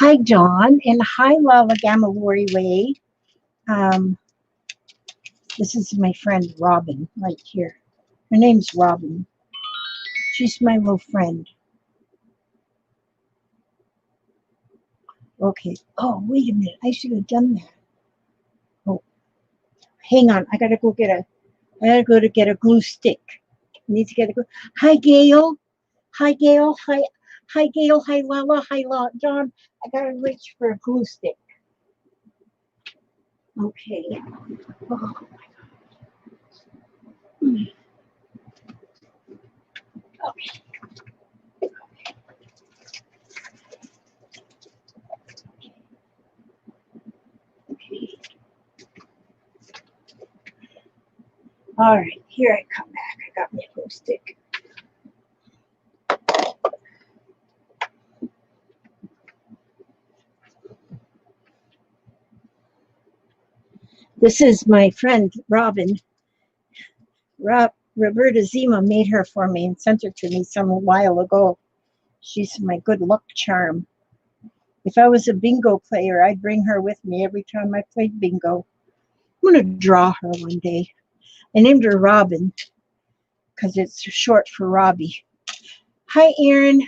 Hi, Dawn, and hi, Lala Gamalori Way. This is my friend Robin right here. Her name's Robin. She's my little friend. Okay. Oh, wait a minute. I should have done that. Oh, hang on. I gotta go to get a glue stick. I need to get a glue. Hi, Gail. Hi, Gail. Hi, Gail. Hi, Lala. Hi, Dawn. I gotta reach for a glue stick. Okay. Oh. Okay. Okay. All right, here I come back. I got my glue stick. This is my friend Robin. Roberta Zima made her for me and sent her to me some while ago. She's my good luck charm. If I was a bingo player, I'd bring her with me every time I played bingo. I'm going to draw her one day. I named her Robin because it's short for Robbie. Hi, Erin.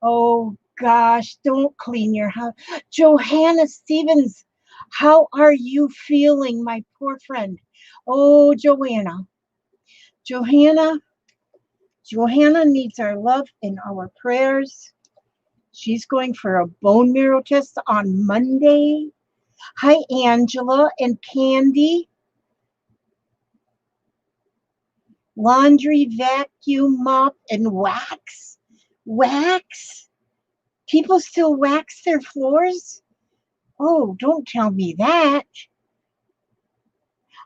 Oh, gosh, don't clean your house. Johanna Stevens, how are you feeling, my poor friend? Oh, Johanna. Johanna needs our love and our prayers. She's going for a bone marrow test on Monday. Hi, Angela and Candy. Laundry, vacuum, mop, and wax. Wax? People still wax their floors? Oh, don't tell me that.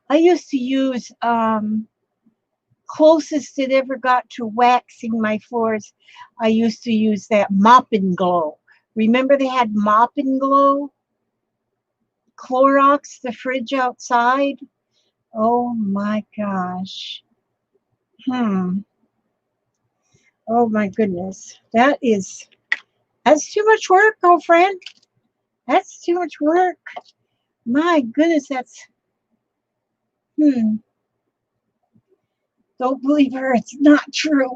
I used to use, closest it ever got to waxing my floors, I used to use that Mop and Glow. Remember they had Mop and Glow? Clorox, the fridge outside. Oh my gosh. Oh my goodness. That's too much work, girlfriend. That's too much work. My goodness, that's Don't believe her, it's not true.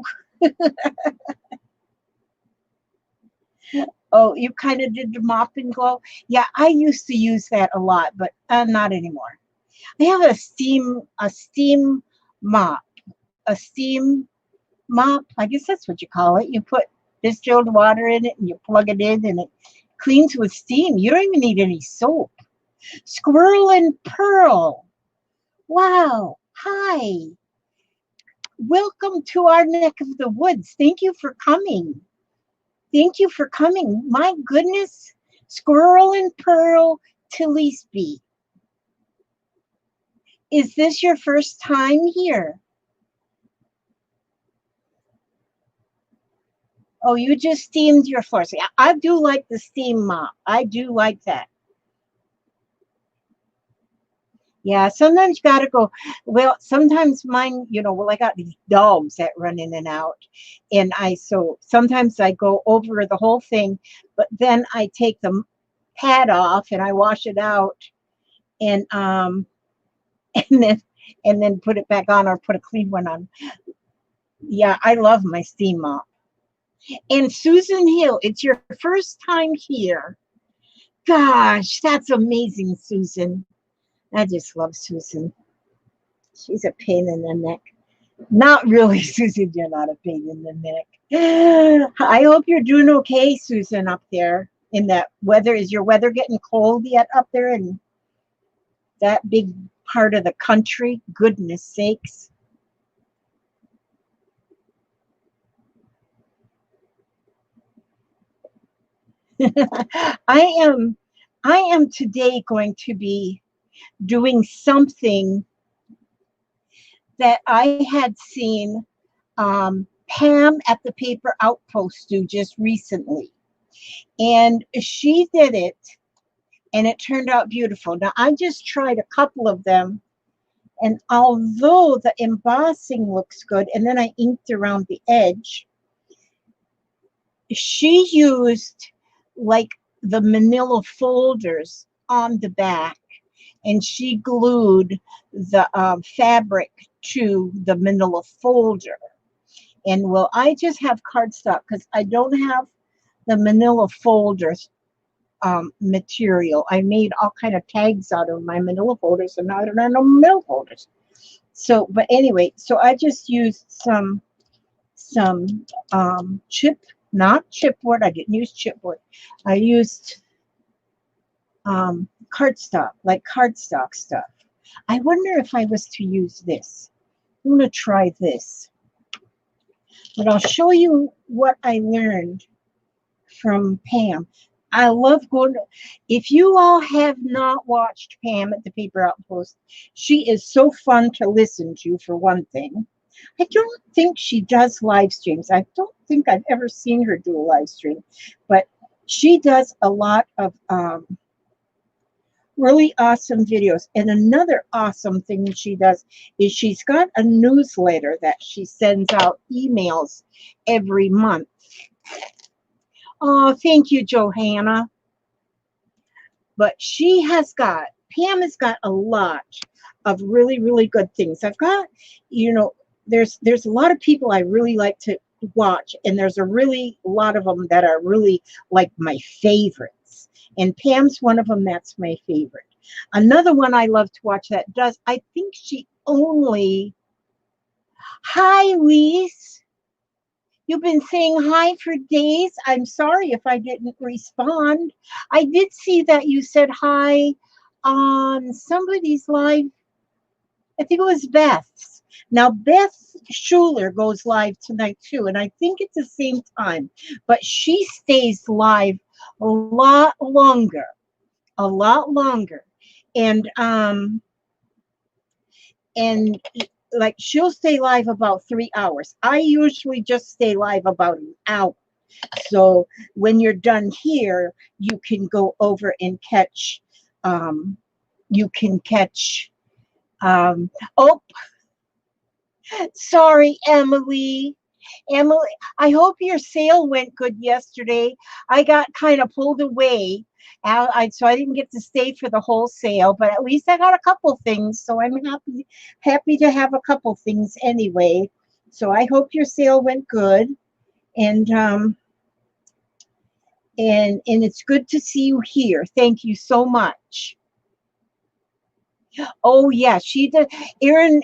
Oh, you kind of did the Mop and Glow? Yeah, I used to use that a lot, but not anymore. I have a steam mop. A steam mop, I guess that's what you call it. You put distilled water in it and you plug it in and it cleans with steam. You don't even need any soap. Squirrel and Pearl. Wow. Hi. Welcome to our neck of the woods. Thank you for coming. Thank you for coming. My goodness. Squirrel and Pearl Tillesby. Is this your first time here? Oh, you just steamed your floors. Yeah, I do like the steam mop. I do like that. Yeah, sometimes you gotta go. Well, sometimes mine, well, I got these dogs that run in and out. And so sometimes I go over the whole thing, but then I take the pad off and I wash it out and and then put it back on or put a clean one on. Yeah, I love my steam mop. And Susan Hill, it's your first time here. Gosh, that's amazing, Susan. I just love Susan. She's a pain in the neck. Not really, Susan. You're not a pain in the neck. I hope you're doing okay, Susan, up there in that weather. Is your weather getting cold yet up there in that big part of the country? Goodness sakes. I am today going to be doing something that I had seen Pam at the Paper Outpost do just recently. And she did it, and it turned out beautiful. Now, I just tried a couple of them, and although the embossing looks good, and then I inked around the edge, she used like the manila folders on the back, and she glued the fabric to the manila folder. And well, I just have cardstock because I don't have the manila folders material. I made all kind of tags out of my manila folders, and now I don't have no manila folders. So, but anyway, so I just used some not chipboard. I didn't use chipboard. I used cardstock, like cardstock stuff. I wonder if I was to use this. I'm going to try this. But I'll show you what I learned from Pam. I love going to, if you all have not watched Pam at the Paper Outpost, she is so fun to listen to, for one thing. I don't think she does live streams. I don't think I've ever seen her do a live stream, but she does a lot of really awesome videos. And another awesome thing she does is she's got a newsletter that she sends out emails every month. Oh, thank you, Johanna. But Pam has got a lot of really, really good things. I've got, there's a lot of people I really like to watch, and there's a lot of them that are really like my favorites. And Pam's one of them that's my favorite. Another one I love to watch that does, I think she only, hi, Lise. You've been saying hi for days. I'm sorry if I didn't respond. I did see that you said hi on somebody's live. I think it was Beth's. Now, Beth Schuler goes live tonight too, and I think it's the same time, but she stays live a lot longer, a lot longer. And like she'll stay live about 3 hours. I usually just stay live about an hour. So when you're done here, you can go over and catch, oh, sorry, Emily. Emily, I hope your sale went good yesterday. I got kind of pulled away. So I didn't get to stay for the whole sale, but at least I got a couple things. So I'm happy to have a couple things anyway. So I hope your sale went good. And it's good to see you here. Thank you so much. Oh yeah, she did. Erin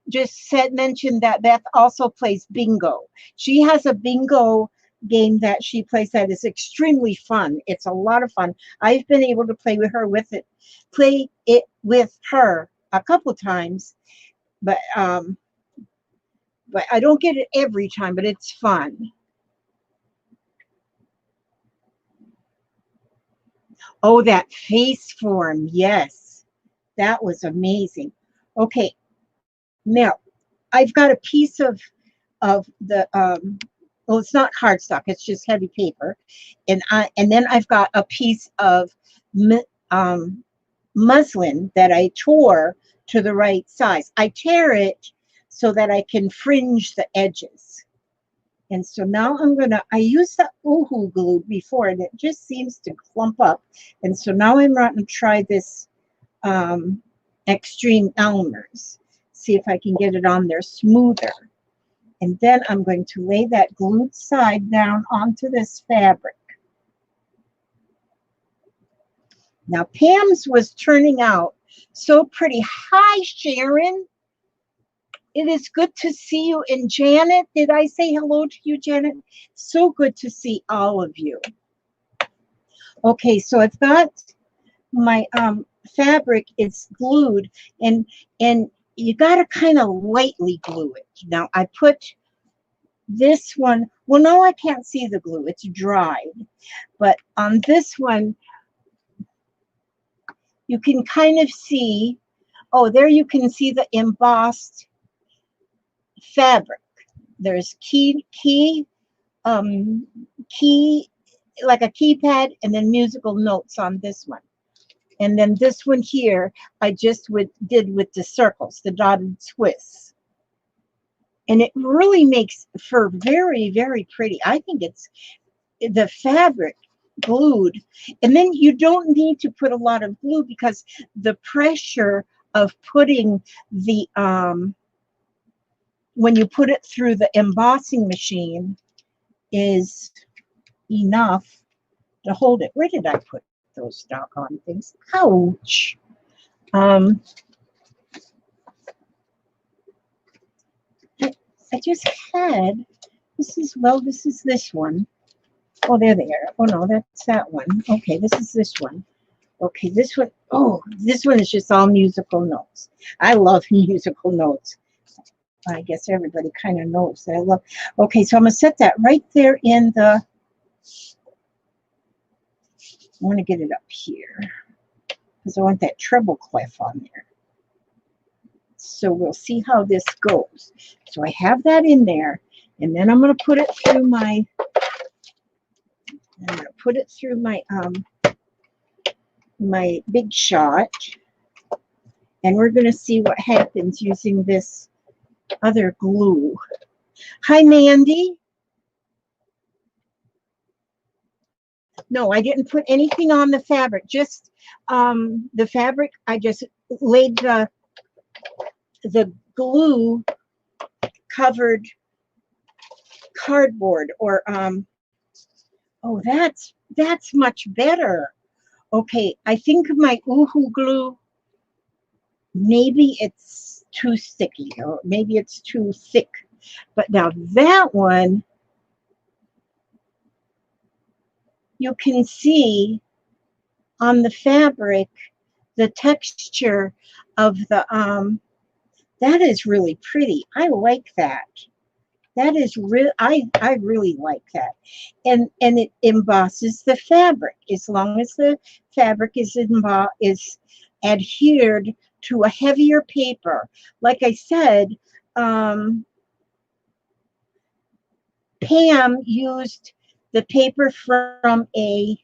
just mentioned that Beth also plays bingo. She has a bingo game that she plays that is extremely fun. It's a lot of fun. I've been able to play it with her a couple times, but I don't get it every time, but it's fun. Oh, that face form, yes. That was amazing. Okay, now I've got a piece of the well, it's not cardstock, it's just heavy paper, and then I've got a piece of muslin that I tore to the right size. I tear it so that I can fringe the edges. And so now I used the Oohoo glue before, and it just seems to clump up. And so now I'm going to try this Extreme Elmer's. See if I can get it on there smoother. And then I'm going to lay that glued side down onto this fabric. Now, Pam's was turning out so pretty. Hi, Sharon. It is good to see you. And Janet, did I say hello to you, Janet? So good to see all of you. Okay, so I've got my fabric. It's glued, and you got to kind of lightly glue it. Now, I put this one. Well, no, I can't see the glue. It's dried. But on this one, you can kind of see, oh, there you can see the embossed fabric. There's key like a keypad, and then musical notes on this one. And then this one here, I just did with the circles, the dotted twists. And it really makes for very, very pretty. I think the fabric glued. And then you don't need to put a lot of glue because the pressure of putting the, when you put it through the embossing machine is enough to hold it. Where did I put those doggone things? Ouch. I just had, this is, well, this is this one. Oh, there they are. Oh, no, that's that one. Okay, this is this one. Okay, this one, oh, this one is just all musical notes. I love musical notes. I guess everybody kind of knows that I love. Okay, so I'm going to set that right there in the, I want to get it up here because I want that treble clef on there. So we'll see how this goes. So I have that in there, and then I'm going to put it through my, my Big Shot, and we're going to see what happens using this other glue. Hi, Mandy. No, I didn't put anything on the fabric, just the fabric. I just laid the glue covered cardboard, or oh, that's much better. Okay, I think my Uhu glue, maybe it's too sticky, or maybe it's too thick. But now that one, you can see on the fabric the texture of the, that is really pretty. I like that. That is real. I really like that, and it embosses the fabric as long as the fabric is adhered to a heavier paper. Like I said, Pam used the paper from a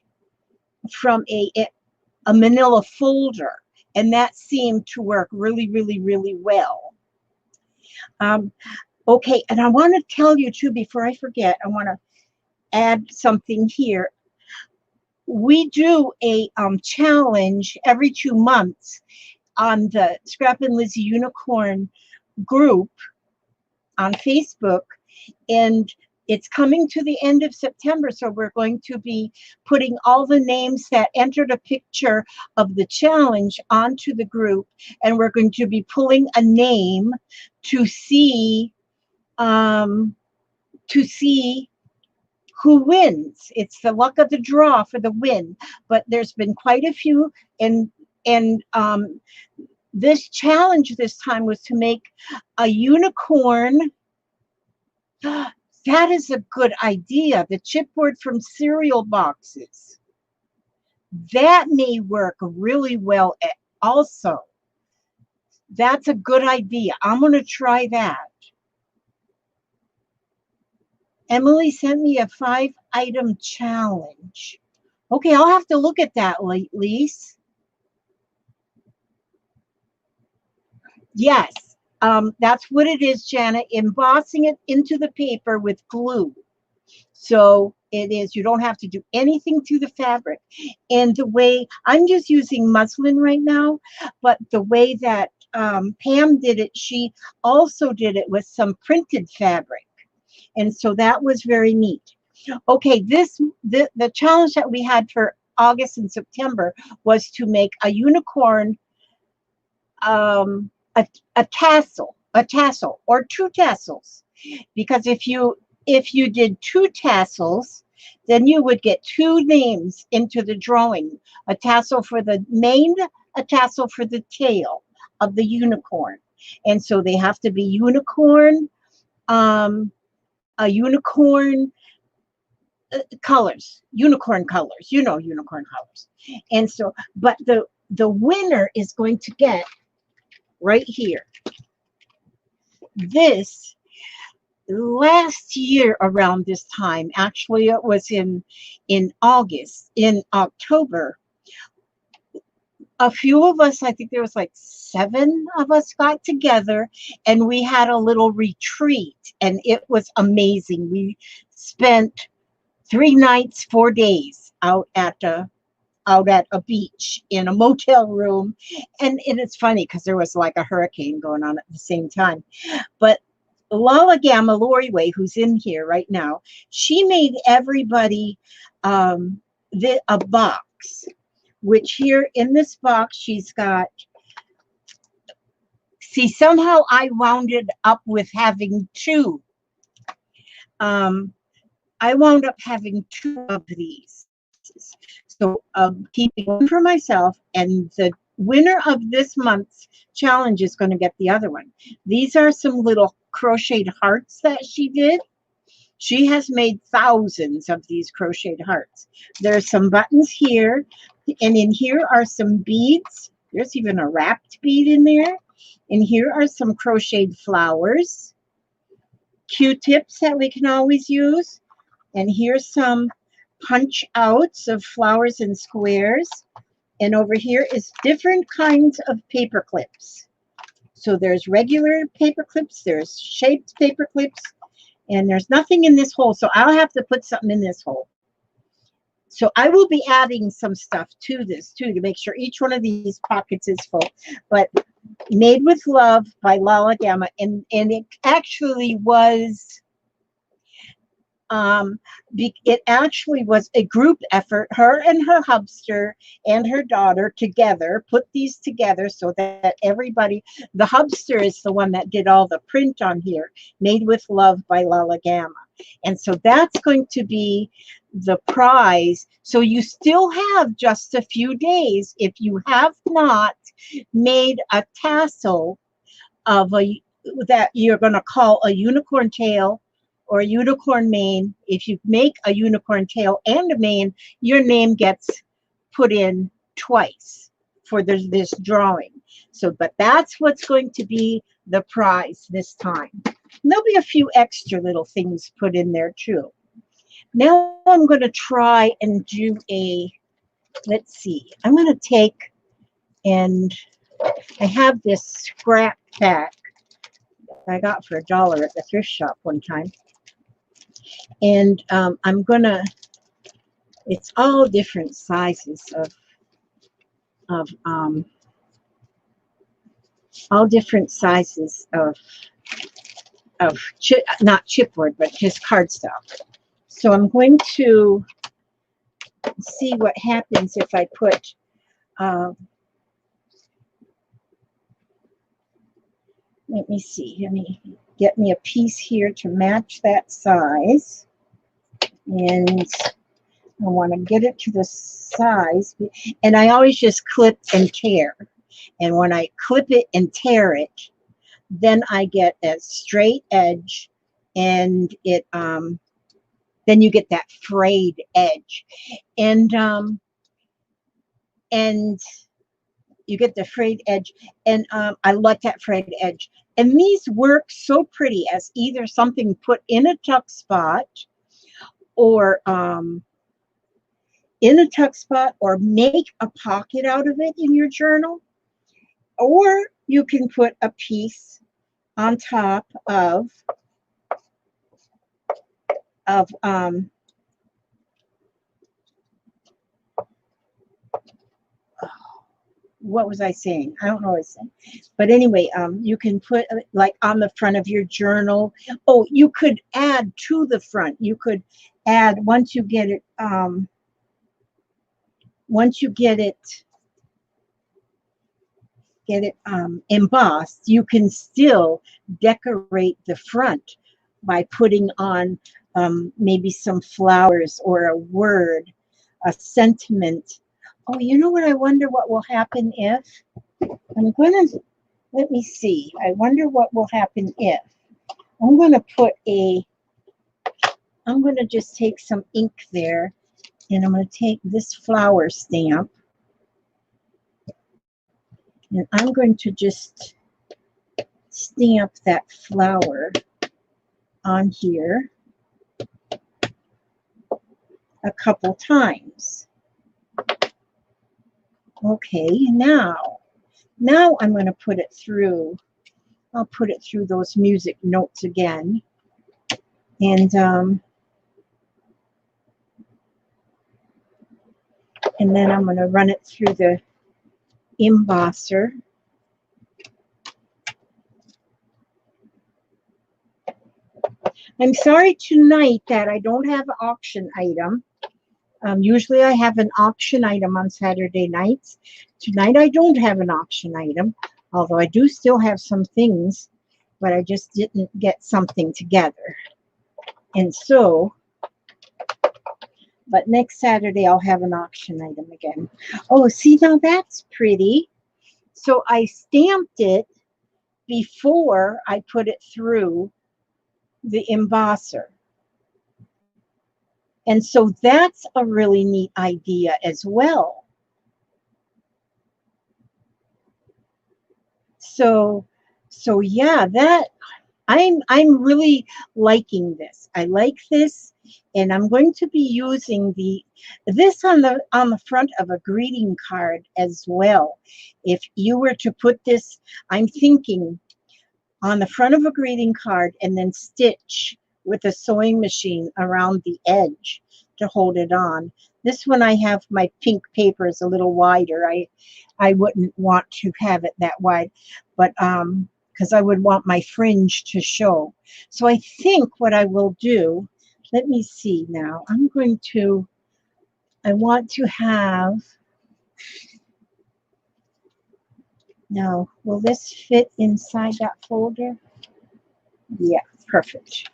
manila folder, and that seemed to work really, really, really well. Okay, and I want to tell you too, before I forget, I want to add something here. We do a challenge every 2 months on the Scrap and Lizzie Unicorn group on Facebook, and it's coming to the end of September, so we're going to be putting all the names that entered a picture of the challenge onto the group, and we're going to be pulling a name to see who wins. It's the luck of the draw for the win. But there's been quite a few, and this challenge this time was to make a unicorn. That is a good idea. The chipboard from cereal boxes. That may work really well also. That's a good idea. I'm going to try that. Emily sent me a 5-item challenge. Okay, I'll have to look at that, Lise. Yes, that's what it is, Janet. Embossing it into the paper with glue. So it is, you don't have to do anything to the fabric. And the way, I'm just using muslin right now, but the way that Pam did it, she also did it with some printed fabric. And so that was very neat. Okay, the challenge that we had for August and September was to make a unicorn, a tassel or 2 tassels, because if you did 2 tassels, then you would get 2 names into the drawing: a tassel for the mane, a tassel for the tail of the unicorn. And so they have to be unicorn, unicorn colors, unicorn colors, unicorn colors. And so, but the winner is going to get right here. This, last year around this time, actually it was in October, a few of us, I think there was like 7 of us, got together and we had a little retreat, and it was amazing. We spent 3 nights, 4 days out at a beach in a motel room. And it's funny because there was like a hurricane going on at the same time. But Lala Gamma Loriway, who's in here right now, she made everybody a box, which here in this box, she's got, see, somehow I wound it up with having two. I wound up having two of these. So keeping one for myself, and the winner of this month's challenge is going to get the other one. These are some little crocheted hearts that she did. She has made thousands of these crocheted hearts. There's some buttons here, and in here are some beads. There's even a wrapped bead in there. And here are some crocheted flowers, Q-tips that we can always use. And here's some punch outs of flowers and squares. And over here is different kinds of paper clips. So there's regular paper clips, there's shaped paper clips, and there's nothing in this hole. So I'll have to put something in this hole. So I will be adding some stuff to this too, to make sure each one of these pockets is full. But Made with Love by Lala Gamma. And it actually was, it actually was a group effort. Her and her hubster and her daughter together put these together so that everybody, the hubster is the one that did all the print on here, Made with Love by Lala Gamma. And so that's going to be the prize. So you still have just a few days. If you have not made a tassel of that you're going to call a unicorn tail or a unicorn mane, if you make a unicorn tail and a mane, your name gets put in twice for this drawing. So, but that's what's going to be the prize this time. And there'll be a few extra little things put in there too. Now I'm going to try and do let's see, I'm going to take, and I have this scrap pack I got for $1 at the thrift shop one time. And I'm going to, it's all different sizes of all different sizes of not chipboard, but just cardstock. So I'm going to see what happens if I put, let me see, let me get me a piece here to match that size. And I want to get it to the size. And I always just clip and tear. And when I clip it and tear it, then I get a straight edge, and it then you get that frayed edge, and you get the frayed edge, and I like that frayed edge. And these work so pretty as either something put in a tuck spot, or make a pocket out of it in your journal, or you can put a piece on top of what was I saying? I don't know what I was saying. But anyway, you can put like on the front of your journal. Oh, you could add to the front. You could add, once you get it embossed, you can still decorate the front by putting on maybe some flowers or a word, a sentiment. Oh, you know what? I wonder what will happen if let me see. I wonder what will happen if I'm going to just take some ink there, and I'm going to take this flower stamp, and I'm going to just stamp that flower on here a couple times. Okay, now I'm going to put it through. I'll put it through those music notes again. And And then I'm going to run it through the embosser. I'm sorry tonight that I don't have an auction item. Usually I have an auction item on Saturday nights. Tonight I don't have an auction item, although I do still have some things, but I just didn't get something together. And so, but next Saturday I'll have an auction item again. Oh, see, now that's pretty. So I stamped it before I put it through the embosser. And so that's a really neat idea as well. So yeah, that I'm really liking this. I like this, and I'm going to be using this on the front of a greeting card as well. If you were to put this, I'm thinking on the front of a greeting card and then stitch with a sewing machine around the edge to hold it on. This one I have my pink paper is a little wider. I wouldn't want to have it that wide, but because I would want my fringe to show. So I think what I will do, let me see now. I want to have, now, will this fit inside that folder? Yeah, perfect.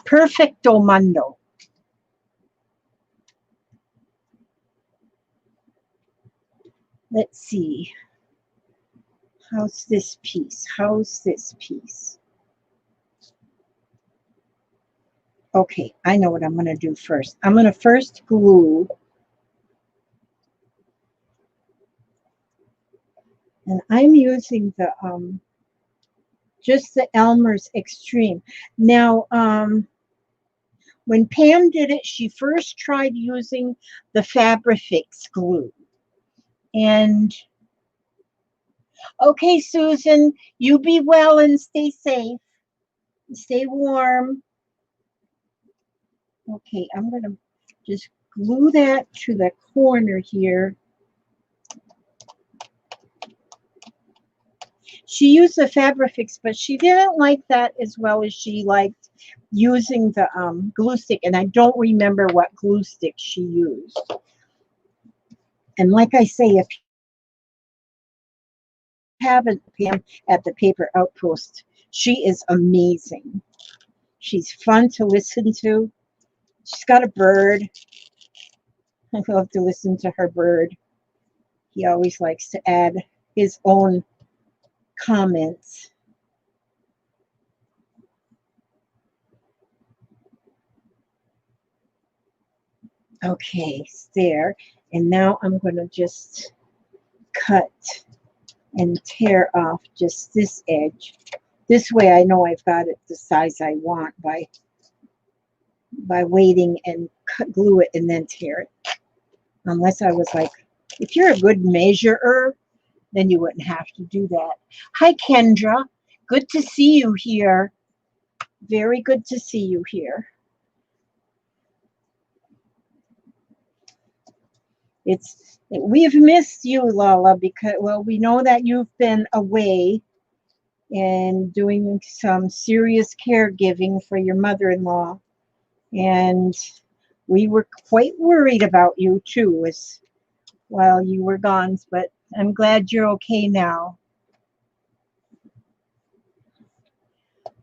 Perfecto mundo. Let's see. How's this piece? How's this piece? Okay, I know what I'm going to do first. I'm going to first glue. And I'm using the just the Elmer's Extreme. Now, when Pam did it, she first tried using the Fabrifix glue. And okay, Susan, you be well and stay safe. Stay warm. Okay, I'm going to just glue that to the corner here. She used the Fabrifix, but she didn't like that as well as she liked using the glue stick. And I don't remember what glue stick she used. And like I say, if you haven't, Pam at the Paper Outpost, she is amazing. She's fun to listen to. She's got a bird. I love to listen to her bird. He always likes to add his own comments. Okay, there. And now I'm going to just cut and tear off just this edge. This way I know I've got it the size I want by waiting and glue it and then tear it. Unless I was like, if you're a good measurer, then you wouldn't have to do that. Hi, Kendra. Good to see you here. Very good to see you here. We've missed you, Lala, because, well, we know that you've been away and doing some serious caregiving for your mother-in-law. And we were quite worried about you, too, while you were gone, but I'm glad you're okay now.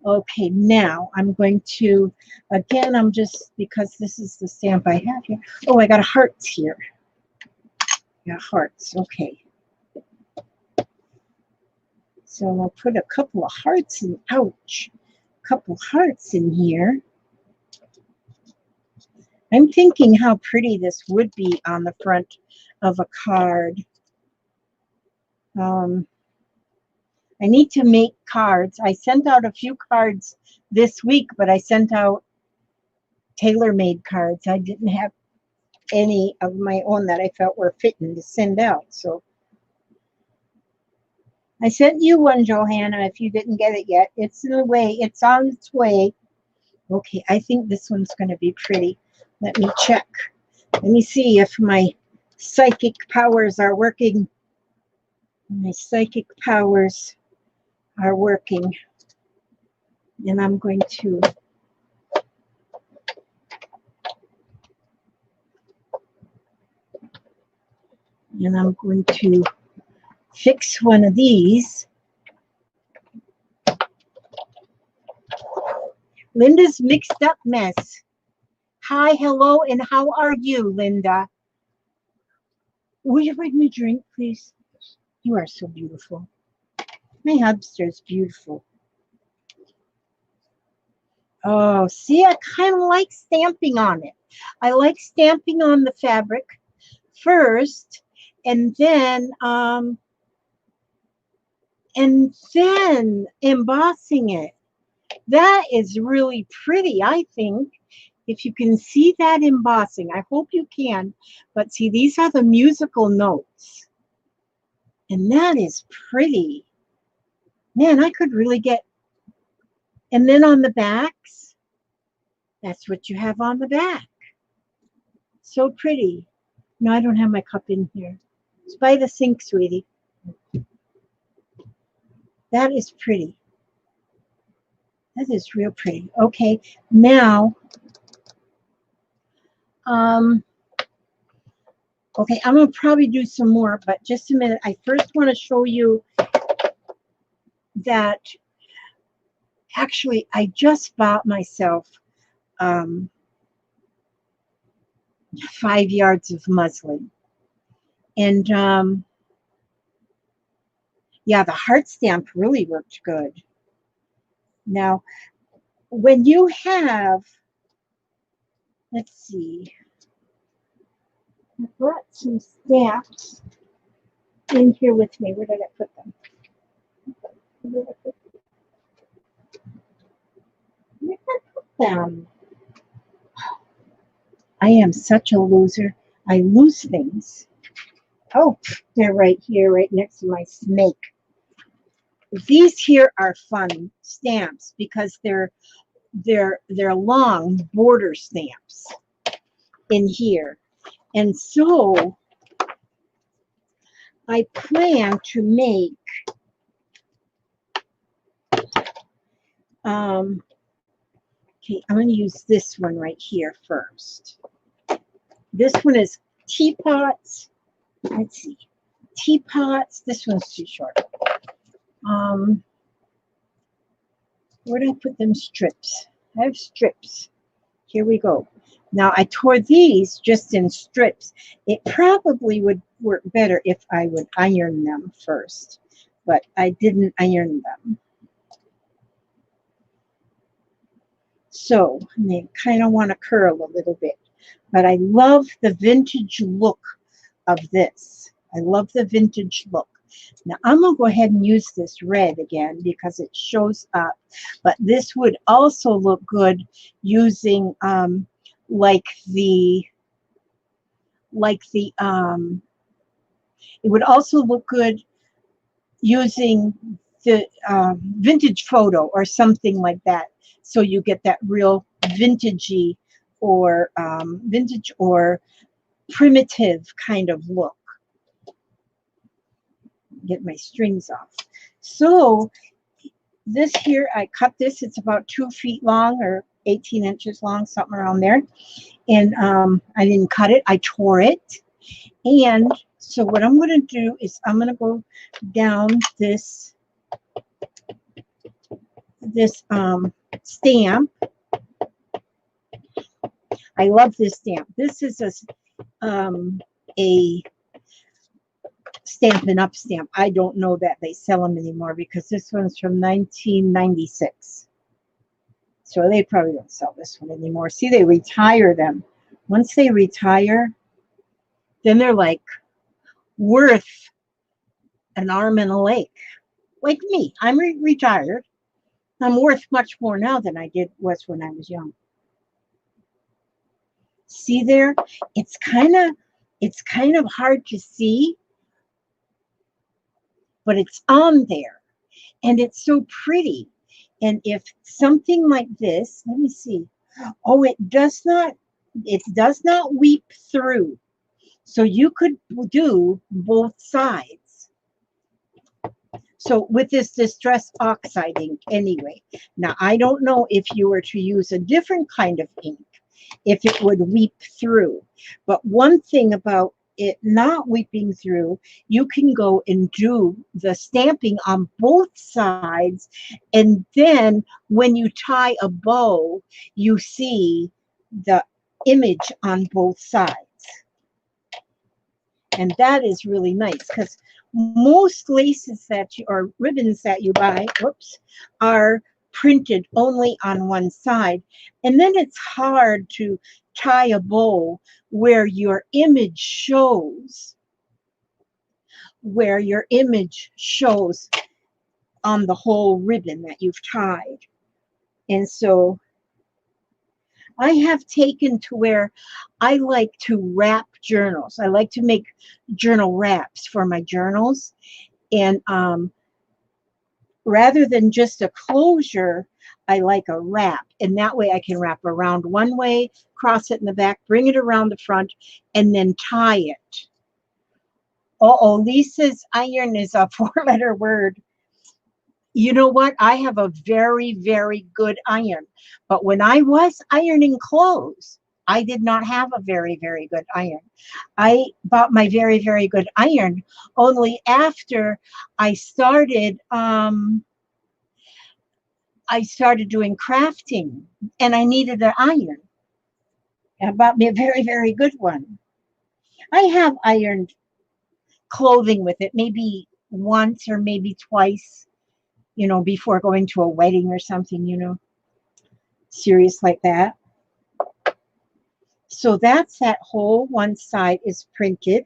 Okay, now I'm going to, again, I'm just, because this is the stamp I have here. Oh, I got hearts here. Yeah, hearts, okay. So I'll put a couple of hearts in, ouch, a couple hearts in here. I'm thinking how pretty this would be on the front of a card. I need to make cards. I sent out a few cards this week, but I sent out tailor-made cards. I didn't have any of my own that I felt were fitting to send out. So I sent you one, Johanna, if you didn't get it yet. It's in the way. It's on its way. Okay, I think this one's going to be pretty. Let me check. Let me see if my psychic powers are working. My psychic powers are working. And I'm going to fix one of these. Linda's mixed up mess. Hi, hello, and how are you, Linda? Will you bring me a drink, please? You are so beautiful. My hamster is beautiful. Oh, see, I kind of like stamping on it. I like stamping on the fabric first, and then embossing it. That is really pretty, I think. If you can see that embossing, I hope you can. But see, these are the musical notes. And that is pretty. Man, I could really get... And then on the backs, that's what you have on the back. So pretty. No, I don't have my cup in here. It's by the sink, sweetie. That is pretty. That is real pretty. Okay, now... okay, I'm going to probably do some more, but just a minute. I first want to show you that actually I just bought myself 5 yards of muslin. And yeah, the heart stamp really worked good. Now, when you have, let's see, I brought some stamps in here with me. Where did I put them? Where did I put them? I am such a loser. I lose things. Oh, they're right here, right next to my snake. These here are fun stamps because they're long border stamps in here. And so I plan to make okay, I'm going to use this one right here first. This one is teapots. Let's see. Teapots. This one's too short. Where did I put them? Strips. I have strips. Here we go. Now I tore these just in strips. It probably would work better if I would iron them first, but I didn't iron them. So they kind of want to curl a little bit, but I love the vintage look of this. I love the vintage look. Now I'm going to go ahead and use this red again because it shows up, but this would also look good using it would also look good using the vintage photo or something like that, so you get that real vintagey or vintage or primitive kind of look. Get my strings off. So this here, I cut this. It's about 2 feet long or 18 inches long, something around there. And I didn't cut it. I tore it. And so what I'm going to do is I'm going to go down this stamp. I love this stamp. This is a Stampin' Up stamp. I don't know that they sell them anymore because this one's from 1996. So they probably don't sell this one anymore. See, they retire them. Once they retire, then they're like worth an arm and a leg. Like me, I'm retired. I'm worth much more now than I was when I was young. See there? It's kind of hard to see, but it's on there, and it's so pretty. And if something like this, let me see. Oh, it does not weep through. So you could do both sides. So with this distress oxide ink anyway. Now, I don't know if you were to use a different kind of ink, if it would weep through. But one thing about it not weeping through, you can go and do the stamping on both sides. And then when you tie a bow, you see the image on both sides. And that is really nice because most laces that you, or ribbons that you buy, whoops, are printed only on one side. And then it's hard to tie a bow where your image shows, on the whole ribbon that you've tied. And so I have taken to where I like to wrap journals. I like to make journal wraps for my journals. And rather than just a closure, I like a wrap. And that way I can wrap around one way, cross it in the back, bring it around the front, and then tie it. Uh-oh, Lisa's iron is a 4-letter word. You know what? I have a very, very good iron. But when I was ironing clothes, I did not have a very, very good iron. I bought my very, very good iron only after I started doing crafting, and I needed an iron. I bought me a very, very good one. I have ironed clothing with it, maybe once or maybe twice, before going to a wedding or something, serious like that. So that's that whole one side is printed,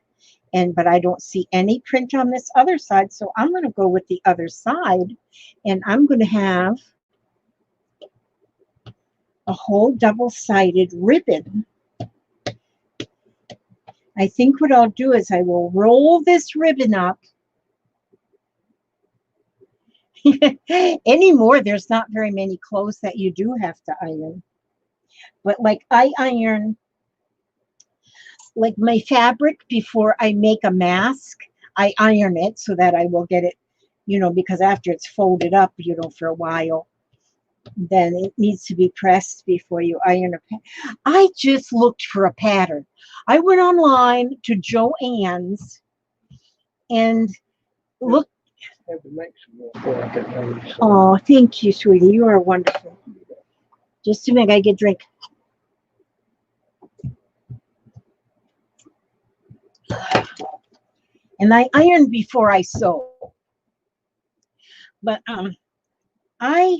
but I don't see any print on this other side. So I'm going to go with the other side, and I'm going to have a whole double-sided ribbon. I think what I'll do is I will roll this ribbon up. Anymore, there's not very many clothes that you do have to iron. But like I iron, like my fabric before I make a mask, I iron it so that I will get it, because after it's folded up, for a while, then it needs to be pressed before you iron a I just looked for a pattern. I went online to Joann's and looked. Oh, thank you, sweetie. You are wonderful. Just a minute, I get a drink. And I iron before I sew. But I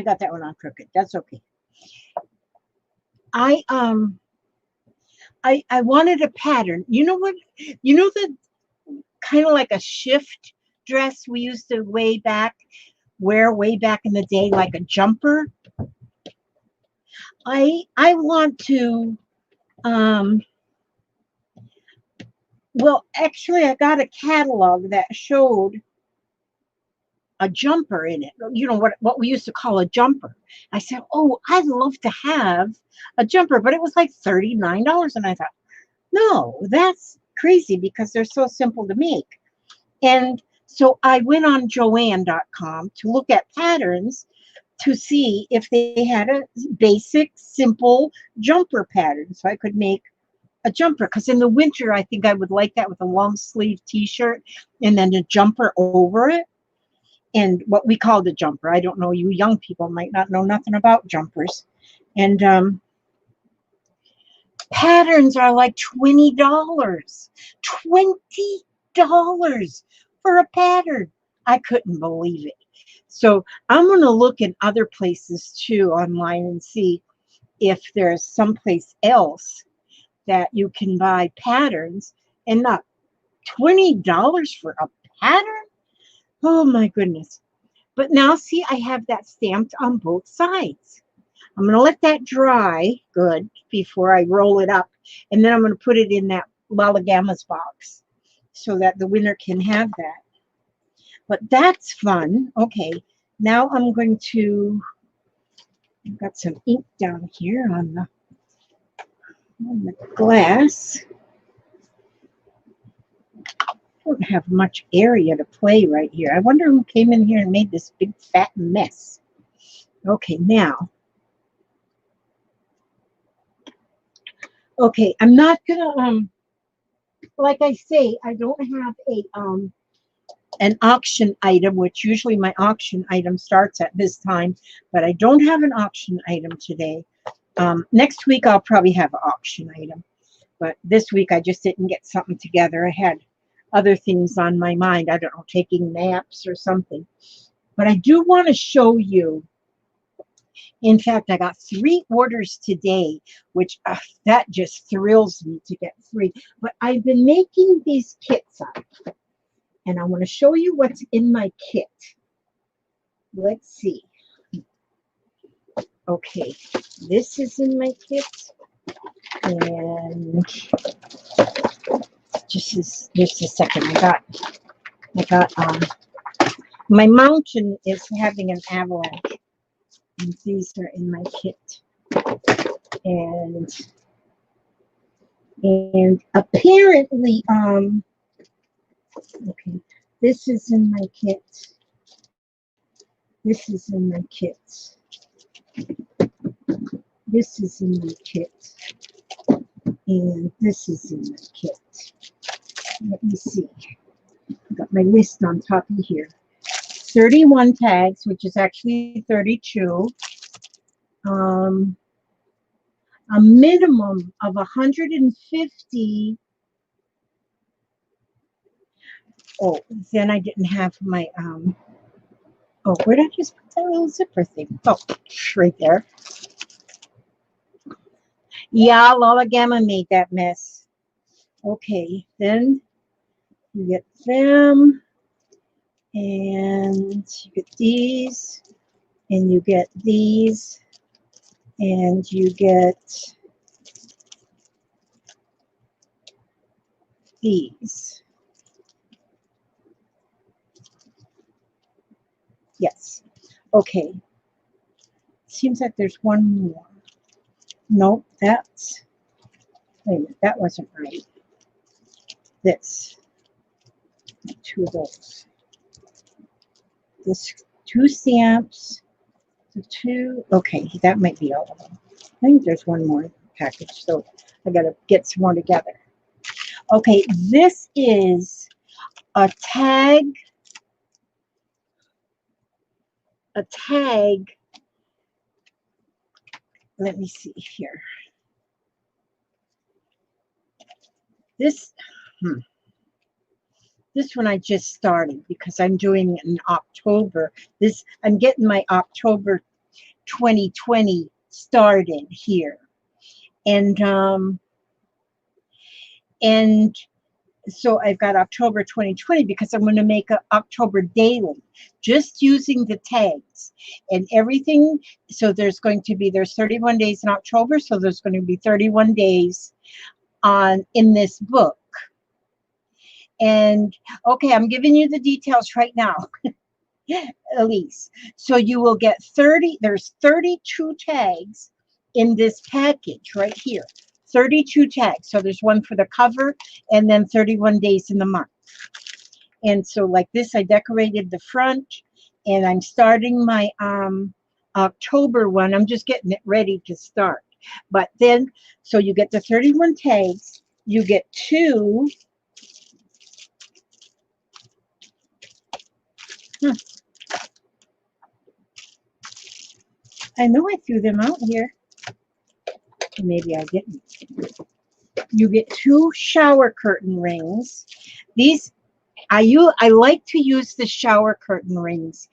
got that one on crooked. That's okay. I wanted a pattern. You know what? You know the kind of like a shift dress we used to wear way back in the day, like a jumper. I want to well, actually I got a catalog that showed a jumper in it, what we used to call a jumper. I said, oh, I'd love to have a jumper, but it was like $39. And I thought, no, that's crazy because they're so simple to make. And so I went on Joann.com to look at patterns to see if they had a basic, simple jumper pattern so I could make a jumper. Because in the winter, I think I would like that with a long sleeve t-shirt and then a jumper over it. And what we call the jumper. I don't know, you young people might not know nothing about jumpers. And patterns are like $20. $20 for a pattern. I couldn't believe it. So I'm going to look in other places too online and see if there's someplace else that you can buy patterns and not $20 for a pattern. Oh my goodness. But now see, I have that stamped on both sides. I'm going to let that dry good before I roll it up. And then I'm going to put it in that Lalagammas box so that the winner can have that. But that's fun. Okay, now I'm going to, I've got some ink down here on the glass. don't have much area to play right here. I wonder who came in here and made this big fat mess. Okay, now. Okay, I'm not gonna like I say, I don't have a an auction item, which usually my auction item starts at this time, but I don't have an auction item today. Next week I'll probably have an auction item, but this week I just didn't get something together. I had other things on my mind. I don't know, taking naps or something. But I do want to show you. In fact, I got 3 orders today, which that just thrills me to get 3. But I've been making these kits up, and I want to show you what's in my kit. Let's see. Okay, this is in my kit, and just a second. I got my mountain is having an avalanche, and these are in my kit, and apparently okay, this is in my kit. This is in my kit. This is in my kit. And this is in my kit. Let me see. I got my list on top of here. 31 tags, which is actually 32. A minimum of 150. Oh, then I didn't have my oh, where did I just put that little zipper thing? Oh, right there. Yeah, Lola Gamma made that mess. Okay, then you get them, and you get these, and you get these, and you get these. Yes. Okay. Seems like there's one more. Nope, that's, wait a minute, that wasn't right. This. 2 of those. This 2 stamps. The 2. Okay, that might be all of them. I think there's one more package, so I gotta get some more together. Okay, this is a tag. A tag. Let me see here. This, this one I just started because I'm doing in October. This, I'm getting my October 2020 started here. And so I've got October 2020 because I'm going to make an October daily, just using the tags and everything. So there's 31 days in October, so there's going to be 31 days in this book. And okay, I'm giving you the details right now, Elise. So you will get there's 32 tags in this package right here. 32 tags. So there's one for the cover and then 31 days in the month. And so like this, I decorated the front, and I'm starting my October one. I'm just getting it ready to start. But then, so you get the 31 tags, you get 2. I know I threw them out here. Maybe I didn't. You get 2 shower curtain rings. These, I like to use the shower curtain rings.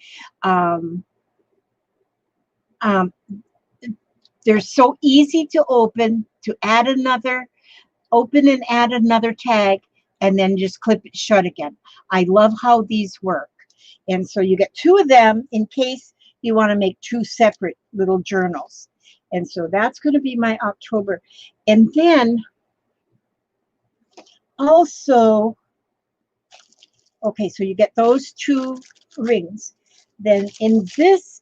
They're so easy to open, to add another, open and add another tag, and then just clip it shut again. I love how these work. And so you get 2 of them in case you want to make 2 separate little journals. And so that's going to be my October. And then also, okay, so you get those 2 rings. Then in this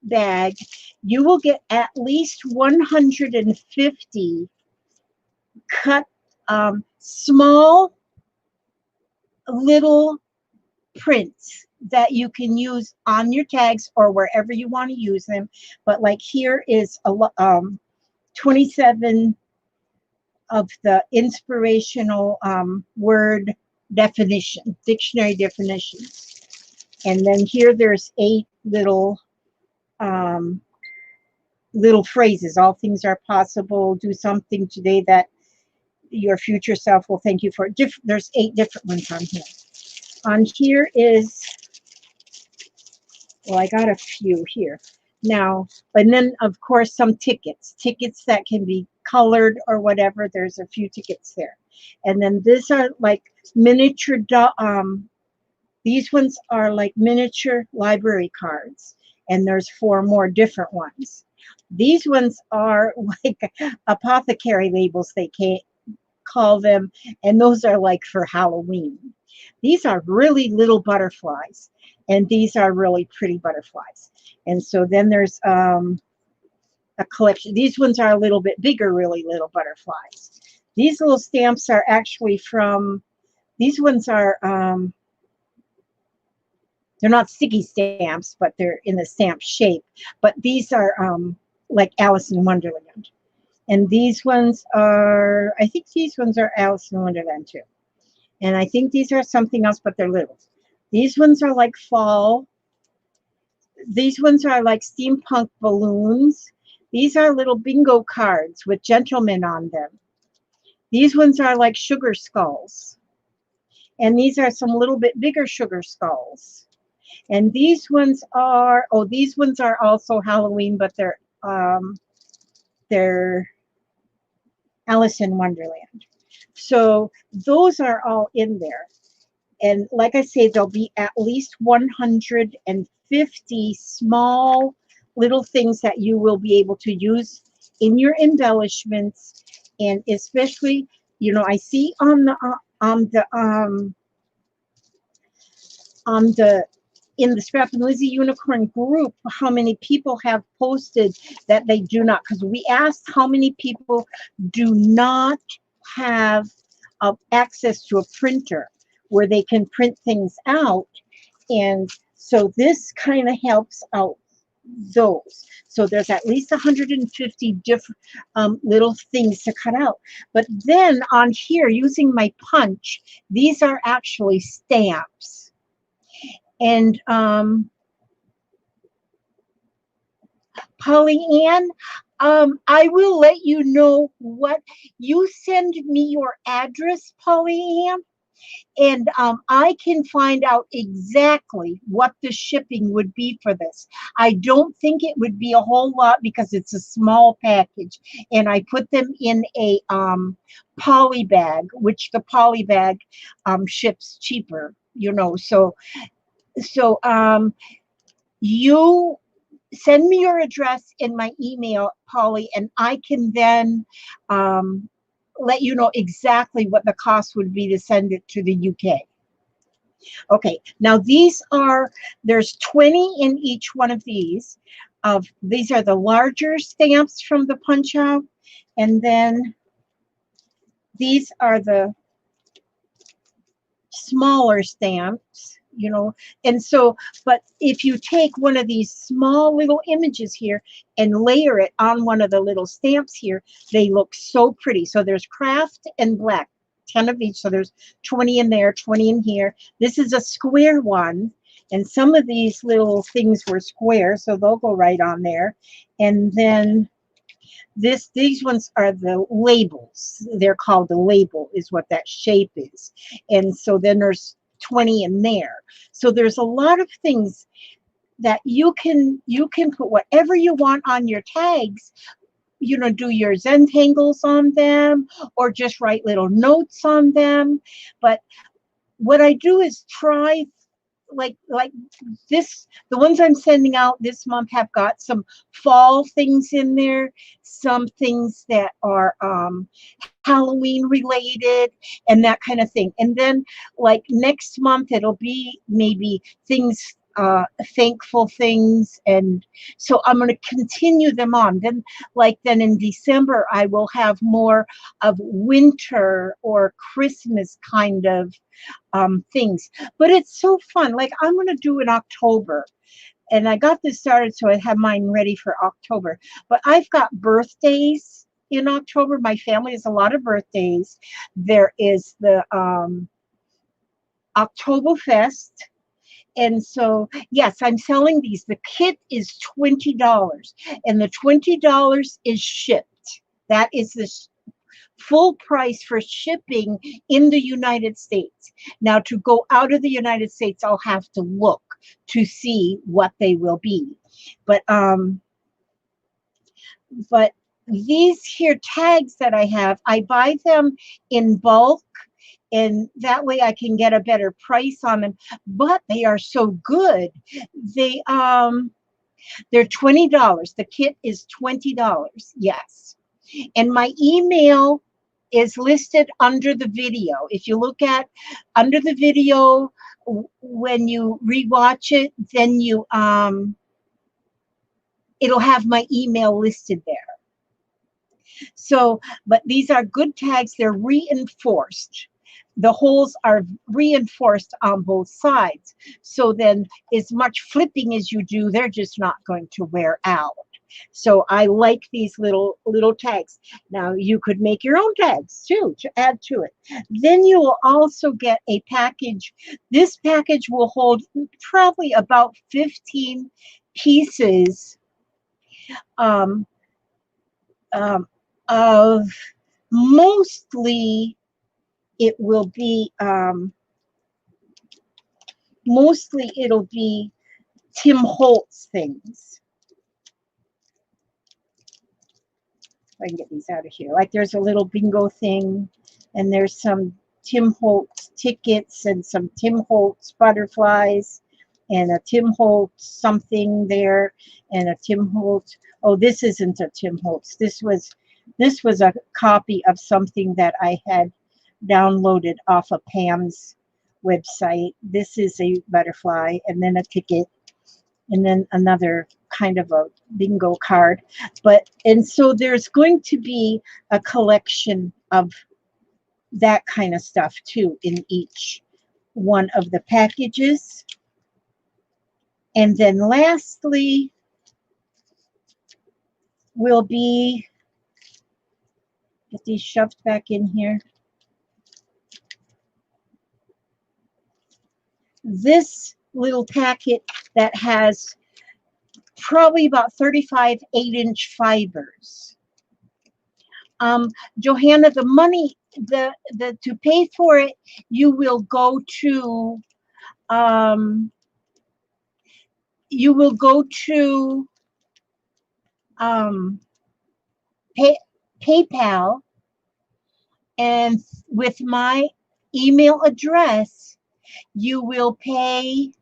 bag, you will get at least 150 cut small little prints that you can use on your tags or wherever you want to use them. But like here is a 27 of the inspirational word definition, dictionary definitions. And then here there's 8 um, little phrases. All things are possible. Do something today that your future self will thank you for. There's 8 different ones on here. On here is, well, I got a few here. Now, and then of course some tickets that can be colored or whatever. There's a few tickets there. And then these are like miniature, these ones are like miniature library cards. And there's 4 more different ones. These ones are like apothecary labels, they can't call them. And those are like for Halloween. These are really little butterflies. And these are really pretty butterflies. And so then there's a collection. These ones are a little bit bigger, really little butterflies. These little stamps are actually from, these ones are, they're not sticky stamps, but they're in the stamp shape. But these are like Alice in Wonderland. And these ones are, I think these ones are Alice in Wonderland too. And I think these are something else, but they're little. These ones are like fall. These ones are like steampunk balloons. These are little bingo cards with gentlemen on them. These ones are like sugar skulls. And these are some little bit bigger sugar skulls. And these ones are, oh, these ones are also Halloween, but they're Alice in Wonderland. So those are all in there. And like I say, there'll be at least 150 small little things that you will be able to use in your embellishments. And especially, you know, I see on the in the Scrap and Lizzie Unicorn group how many people have posted that they do not, because we asked how many people do not have access to a printer where they can print things out. And so this kind of helps out those. So there's at least 150 different little things to cut out. But then on here, using my punch, these are actually stamps. And Polly Ann, I will let you know what you send me your address, Polly Ann, and I can find out exactly what the shipping would be for this. I don't think it would be a whole lot because it's a small package, and I put them in a poly bag, which the poly bag ships cheaper, you know. So you send me your address in my email, Polly, and I can then let you know exactly what the cost would be to send it to the UK. Okay, now there's 20 in each one of these. These are the larger stamps from the punch out, and then these are the smaller stamps, you know. And so, but if you take one of these small little images here and layer it on one of the little stamps here, they look so pretty. So there's craft and black, 10 of each. So there's 20 in there, 20 in here. This is a square one. And some of these little things were square, so they'll go right on there. And then these ones are the labels. They're called the label, is what that shape is. And so then there's 20 in there. So there's a lot of things that you can put whatever you want on your tags. You know, do your Zentangles on them or just write little notes on them. But what I do is try, like this, the ones I'm sending out this month have got some fall things in there, some things that are Halloween related and that kind of thing. And then like next month it'll be maybe things thankful things, and so I'm going to continue them on. Then in December I will have more of winter or Christmas kind of things. But it's so fun. Like I'm going to do in October, and I got this started so I have mine ready for October. But I've got birthdays in October. My family has a lot of birthdays. There is the Oktoberfest. And so, yes, I'm selling these. The kit is $20, and the $20 is shipped. That is the full price for shipping in the United States. Now, to go out of the United States, I'll have to look to see what they will be. But these here tags that I have, I buy them in bulk, and that way I can get a better price on them. But they are so good. They're $20. The kit is $20. Yes. And my email is listed under the video. If you look at under the video when you rewatch it, then you it'll have my email listed there. So, but these are good tags. They're reinforced. The holes are reinforced on both sides. So then as much flipping as you do, they're just not going to wear out. So I like these little tags. Now you could make your own tags too to add to it. Then you will also get a package. This package will hold probably about 15 pieces of mostly it'll be Tim Holtz things. If I can get these out of here. Like there's a little bingo thing, and there's some Tim Holtz tickets and some Tim Holtz butterflies and a Tim Holtz something there and a Tim Holtz. Oh, this isn't a Tim Holtz. This was a copy of something that I had downloaded off of Pam's website. This is a butterfly, and then a ticket, and then another kind of a bingo card. And so there's going to be a collection of that kind of stuff too in each one of the packages. And then lastly will be, get these shoved back in here, this little packet that has probably about 35 8-inch fibers. Johanna, the money, to pay for it, you will go to PayPal, and with my email address, you will pay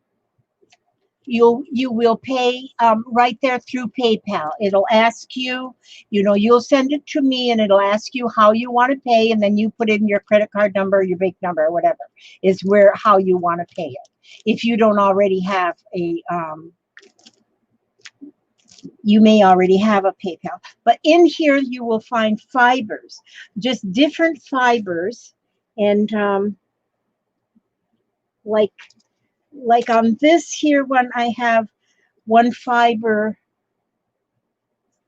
right there through PayPal. It'll ask you, you'll send it to me, and it'll ask you how you want to pay, and then you put in your credit card number, your bank number, or whatever is how you want to pay it. If you don't already have you may already have a PayPal. But in here you will find fibers, just different fibers, and like on this here one, I have one fiber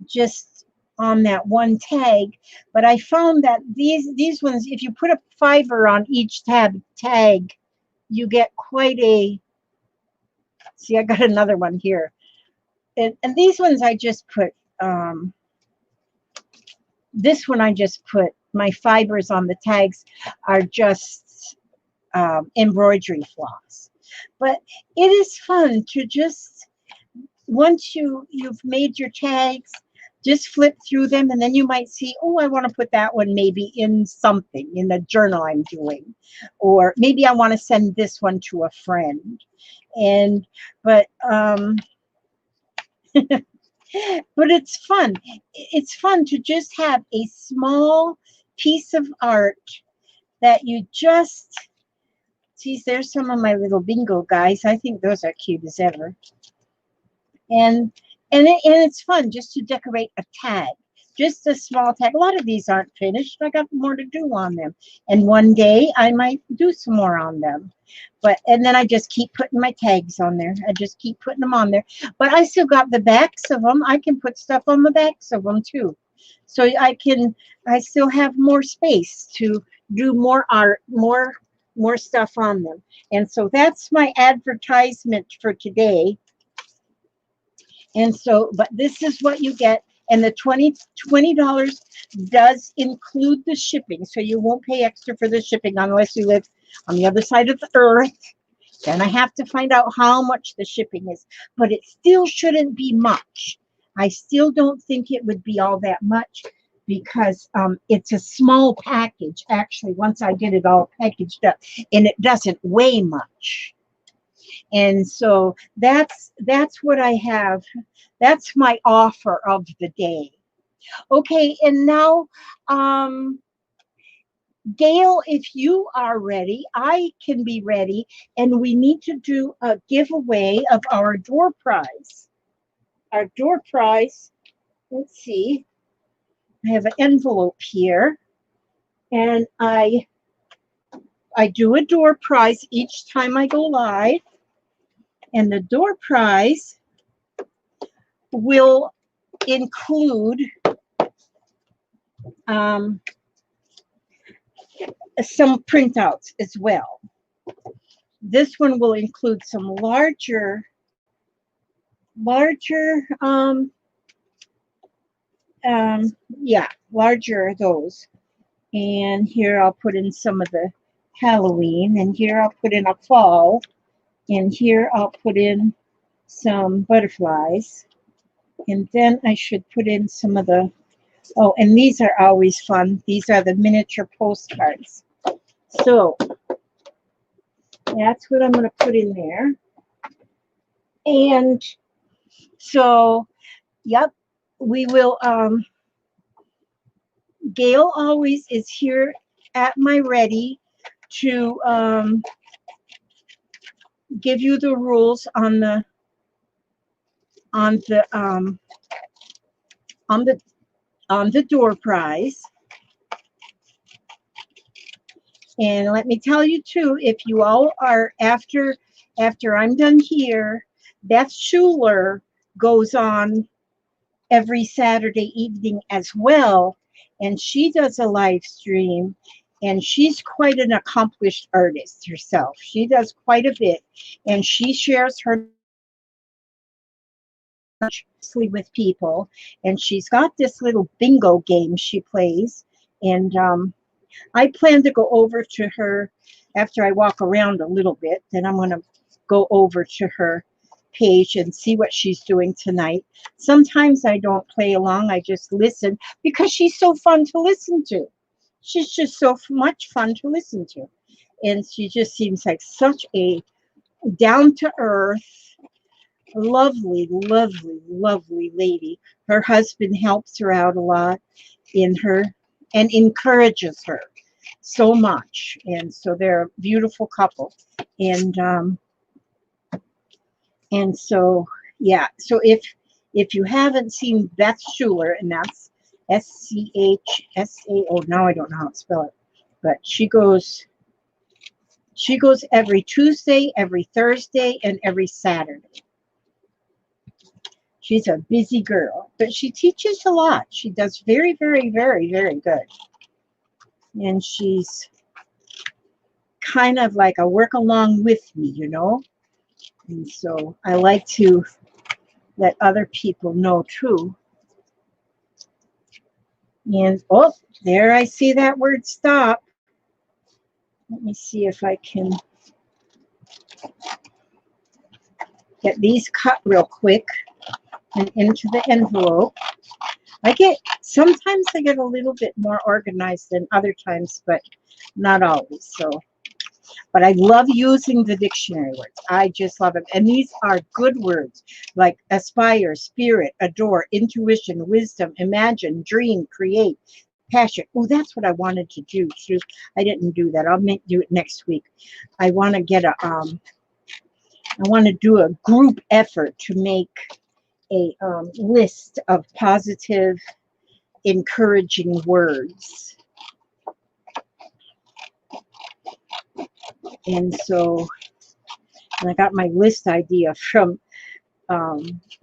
just on that one tag, but I found that these ones, if you put a fiber on each tag, you get quite a, see, I got another one here. And these ones I just put, this one I just put, my fibers on the tags are just embroidery floss. But it is fun to just, once you've made your tags, just flip through them, and then you might see, oh, I want to put that one maybe in something, in the journal I'm doing. Or maybe I want to send this one to a friend. But it's fun. It's fun to just have a small piece of art that you just See, there's some of my little bingo guys. I think those are cute as ever. And it's fun just to decorate a tag, just a small tag. A lot of these aren't finished. I got more to do on them, and one day I might do some more on them. But and then I just keep putting my tags on there. I just keep putting them on there. But I still got the backs of them. I can put stuff on the backs of them too, so I still have more space to do more art, more stuff on them. And so that's my advertisement for today. And so, but this is what you get. And the $20 does include the shipping. So you won't pay extra for the shipping unless you live on the other side of the earth. Then I have to find out how much the shipping is. But it still shouldn't be much. I still don't think it would be all that much because it's a small package, actually, once I get it all packaged up. And it doesn't weigh much. And so that's what I have. That's my offer of the day. Okay, and now, Gail, if you are ready, I can be ready, and we need to do a giveaway of our door prize. Our door prize, let's see, I have an envelope here, and I do a door prize each time I go live. And the door prize will include some printouts as well. This one will include some larger larger those. And here I'll put in some of the Halloween, and here I'll put in a fall. And here I'll put in some butterflies. And then I should put in some of the, oh, and these are always fun. These are the miniature postcards. So that's what I'm going to put in there. And so, yep, we will, Gail always is here at my ready to give you the rules on the door prize. And let me tell you too, if you all are after I'm done here, Beth Schuler goes on every Saturday evening as well, and she does a live stream, and she's quite an accomplished artist herself. She does quite a bit, and she shares her with people, and she's got this little bingo game she plays, and I plan to go over to her after I walk around a little bit. Then I'm going to go over to her page and see what she's doing tonight. Sometimes I don't play along, I just listen because she's so fun to listen to. She's just so much fun to listen to, and she just seems like such a down-to-earth, lovely, lovely, lovely lady. Her husband helps her out a lot in her and encourages her so much. And so they're a beautiful couple. And so, yeah. So if you haven't seen Beth Schuler, and that's SCHSA, oh, now I don't know how to spell it, but she goes every Tuesday, every Thursday, and every Saturday. She's a busy girl, but she teaches a lot. She does very, very, very, very good. And she's kind of like a work along with me, you know. And so I like to let other people know too. And oh, there I see that word stop. Let me see if I can get these cut real quick and into the envelope. Sometimes I get a little bit more organized than other times, but not always. So, but I love using the dictionary words. I just love it. And these are good words like aspire, spirit, adore, intuition, wisdom, imagine, dream, create. passion. Oh, that's what I wanted to do too. I didn't do that. I'll do it next week. I want to get a I want to do a group effort to make a list of positive, encouraging words. And so I got my list idea from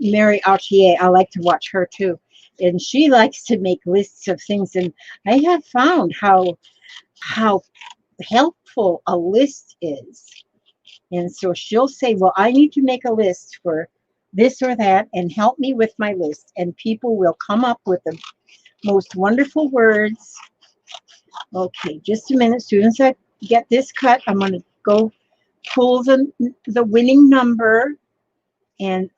Mary Autier. I like to watch her too. And she likes to make lists of things. And I have found how helpful a list is. And so she'll say, well, I need to make a list for this or that and help me with my list. And people will come up with the most wonderful words. Okay, just a minute. As soon as I get this cut, I'm going to go pull the winning number. And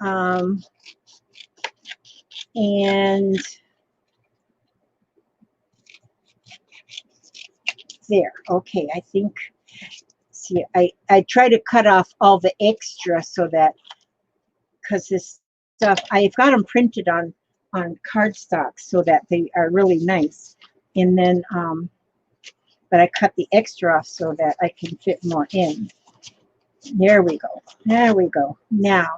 there. Okay, I think, see, I try to cut off all the extra so that, because this stuff, I've got them printed on cardstock so that they are really nice. And then, but I cut the extra off so that I can fit more in. There we go. There we go. Now,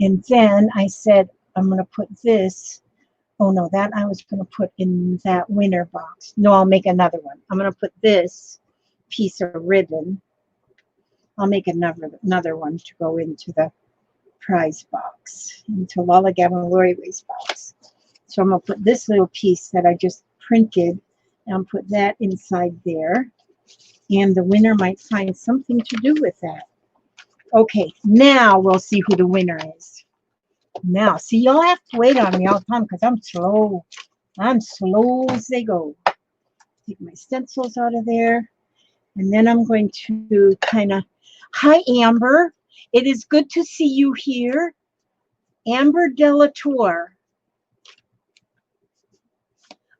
and then I said, I'm going to put this. Oh no, that I was going to put in that winner box. No, I'll make another one. I'm going to put this piece of ribbon. I'll make another one to go into the prize box, into Lola Gavin Loriway's box. So I'm going to put this little piece that I just printed and put that inside there. And the winner might find something to do with that. Okay, now we'll see who the winner is. Now, see, y'all have to wait on me all the time because I'm slow. I'm slow as they go. Take my stencils out of there. And then I'm going to kind of, hi, Amber. It is good to see you here. Amber Delatour.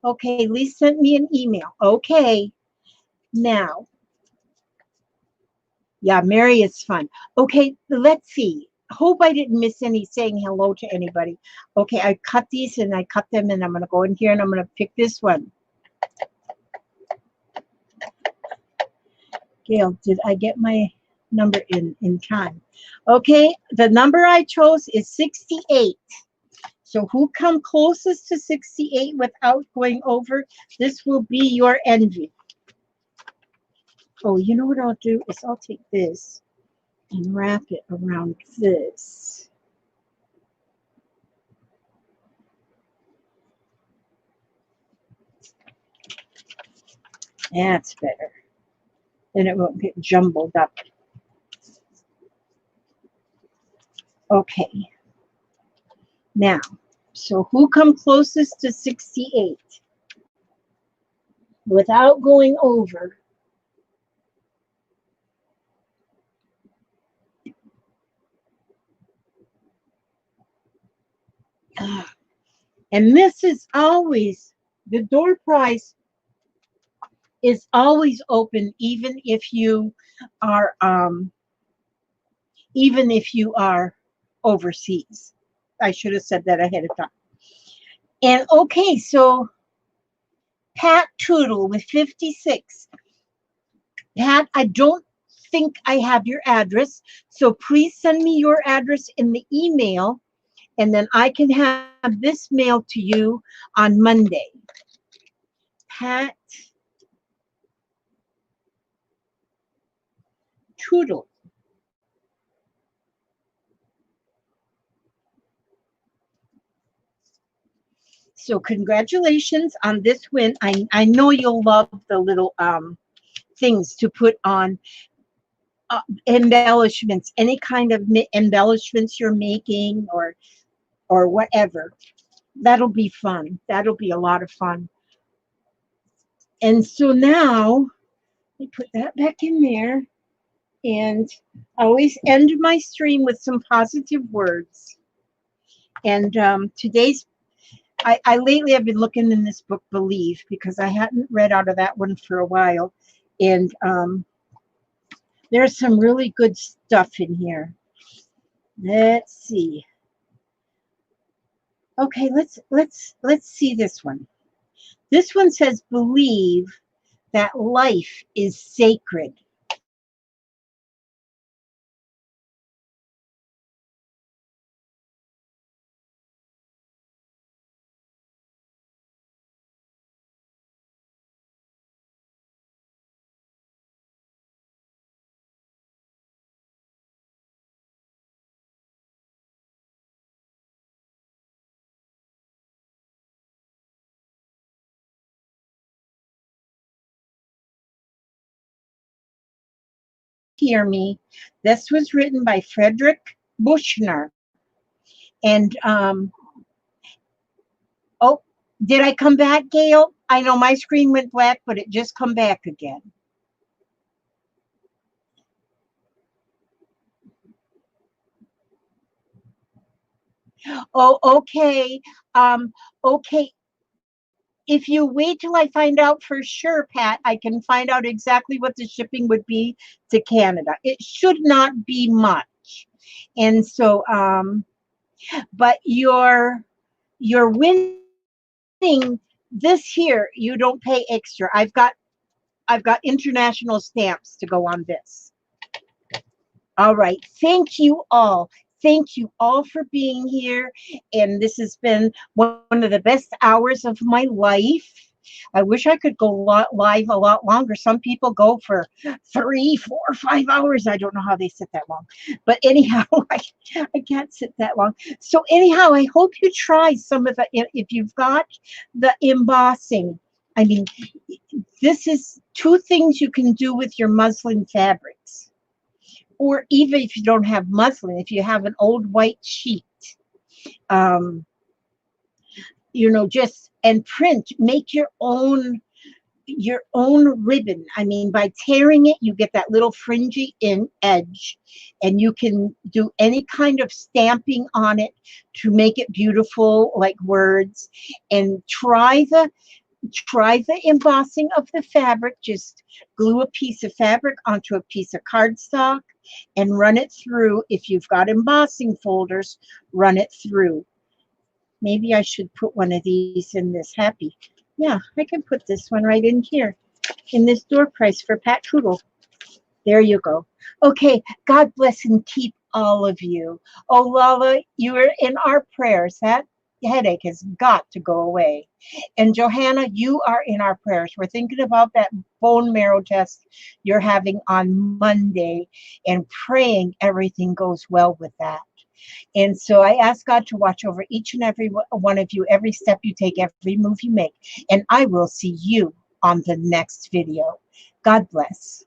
Okay, Lee sent me an email. Okay, now. Yeah, Mary is fun. Okay, let's see. Hope I didn't miss any saying hello to anybody. Okay, I cut these and I cut them and I'm going to go in here and I'm going to pick this one. Gail, did I get my number in time? Okay, the number I chose is 68. So who come closest to 68 without going over? This will be your envy. Oh, you know what I'll do is I'll take this and wrap it around this. That's better. Then it won't get jumbled up. Okay. Now, so who come closest to 68 without going over? And this is always, the door prize is always open, even if you are overseas. I should have said that ahead of time. And okay, so Pat Tootle with 56. Pat, I don't think I have your address, so please send me your address in the email, and then I can have this mailed to you on Monday. Pat Tootle. So congratulations on this win. I know you'll love the little things to put on embellishments, any kind of embellishments you're making or whatever. That'll be fun. That'll be a lot of fun. And so now I put that back in there, and I always end my stream with some positive words. And today's I lately have been looking in this book, Believe, because I hadn't read out of that one for a while. And there's some really good stuff in here. Let's see. Okay, let's see this one. This one says, believe that life is sacred. Hear me. This was written by Frederick Buchner. And oh, did I come back, Gail? I know my screen went black, but it just come back again. Oh, okay. Okay. If you wait till I find out for sure, Pat, I can find out exactly what the shipping would be to Canada. It should not be much. And so, but you're winning this here. You don't pay extra. I've got international stamps to go on this. All right. Thank you all. Thank you all for being here. And this has been one of the best hours of my life. I wish I could go live a lot longer. Some people go for 3, 4, 5 hours. I don't know how they sit that long. But anyhow, I can't sit that long. So anyhow, I hope you try some of the, if you've got the embossing. I mean, this is 2 things you can do with your muslin fabrics. Or even if you don't have muslin, if you have an old white sheet, um, just and print, make your own ribbon. I mean, by tearing it, you get that little fringy in edge, and you can do any kind of stamping on it to make it beautiful, like words. And try the embossing of the fabric. Just glue a piece of fabric onto a piece of cardstock and run it through. If you've got embossing folders, run it through. Maybe I should put one of these in this happy. Yeah, I can put this one right in here in this door prize for Pat Poodle. There you go. Okay, God bless and keep all of you. Oh, Lala, you are in our prayers. That headache has got to go away. And Johanna, you are in our prayers. We're thinking about that bone marrow test you're having on Monday and praying everything goes well with that. And so I ask God to watch over each and every one of you, every step you take, every move you make. And I will see you on the next video. God bless.